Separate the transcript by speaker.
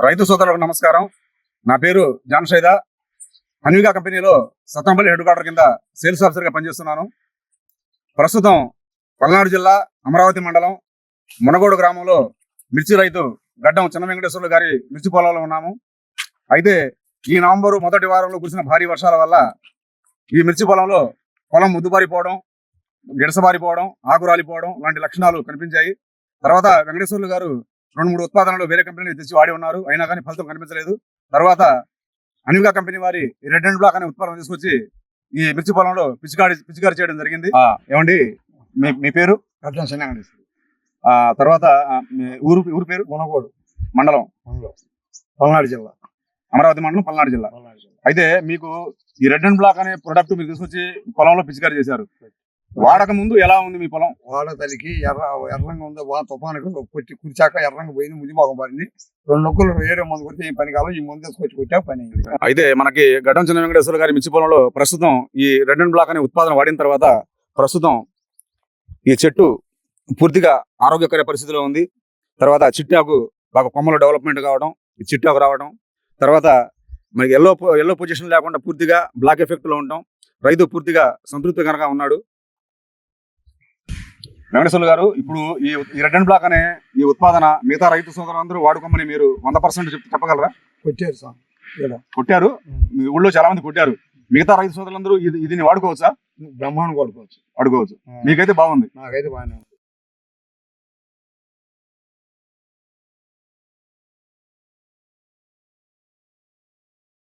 Speaker 1: రైతు సోదరులకు నమస్కారం. నా పేరు జాన్ షైదా. అన్వికా కంపెనీలో సత్తంపల్లి హెడ్ క్వార్టర్ కింద సేల్స్ ఆఫీసర్గా పనిచేస్తున్నాను. ప్రస్తుతం పల్నాడు జిల్లా అమరావతి మండలం మునగోడు గ్రామంలో మిర్చి రైతు గడ్డం చిన్న వెంకటేశ్వర్లు గారి మిర్చి పొలంలో ఉన్నాము. అయితే ఈ నవంబరు మొదటి వారంలో కురిసిన భారీ వర్షాల వల్ల ఈ మిర్చి పొలంలో పొలం ముద్దుబారిపోవడం, గిడసబారిపోవడం, ఆకురాలిపోవడం లాంటి లక్షణాలు కనిపించాయి. తర్వాత వెంకటేశ్వర్లు గారు 2-3 ఉత్పాదనలు వేరే కంపెనీలు తెచ్చి వాడి ఉన్నారు, అయినా కానీ ఫలితం కనిపించలేదు. తర్వాత అన్వికా కంపెనీ వారి రెడ్ అండ్ బ్లాక్ అనే ఉత్పాదన తీసుకొచ్చి ఈ మిర్చి పొలంలో పిచికారి చేయడం జరిగింది. ఏమండి మీ పేరు? తర్వాత ఊరు పేరు?
Speaker 2: మునగోడు
Speaker 1: మండలం,
Speaker 2: పల్నాడు జిల్లా,
Speaker 1: అమరావతి మండలం, పల్నాడు జిల్లా. అయితే మీకు ఈ రెడ్ అండ్ బ్లాక్ అనే ప్రొడక్ట్ మీరు తీసుకొచ్చి పొలంలో పిచికారి చేశారు. వాడక ముందు ఎలా ఉంది మీ పొలం?
Speaker 2: వాడతలికి ఎర్రంగా ఉంది. తుఫాను కొట్టి కురిచాక ఎర్రంగా పోయింది, ముదిమోగం పడింది. 2 నొక్కులు వేరే మందు కొట్టి ఈ పని కాలం ఈ మందు తీసుకొచ్చి కొట్టా పని.
Speaker 1: అయితే మనకి గడ్డం చిన్న వెంకటేశ్వర గారి మిర్చి పొలంలో ప్రస్తుతం ఈ రెడ్ అండ్ బ్లాక్ అనే ఉత్పాదన వాడిన తర్వాత ప్రస్తుతం ఈ చెట్టు పూర్తిగా ఆరోగ్యకర పరిస్థితిలో ఉంది. తర్వాత చిట్టాకు బాగా కొమ్మలు డెవలప్మెంట్ కావడం, ఈ చిట్టాకు రావడం, తర్వాత మనకి ఎల్లో పొజిషన్ లేకుండా పూర్తిగా బ్లాక్ ఎఫెక్ట్ లో ఉండడం, రైతు పూర్తిగా సంతృప్తికరంగా ఉన్నాడు. వెంకటేశ్వర్లు గారు, ఇప్పుడు ఈ రెడ్ అండ్ బ్లాక్ అనే ఈ ఉత్పాదన మిగతా రైతు సోదరులందరూ వాడుకోమని మీరు 100% చెప్పగలరా?
Speaker 2: కొట్టారు సార్,
Speaker 1: కొట్టారు. మీ ఊళ్ళో చాలా మంది కొట్టారు. మిగతా రైతు సోదరులందరూ దీన్ని వాడుకోవచ్చా?
Speaker 2: బ్రహ్మాండం వాడుకోవచ్చు.
Speaker 1: వాడుకోవచ్చు. మీకైతే బాగుంది?
Speaker 2: నాకైతే బాగానే.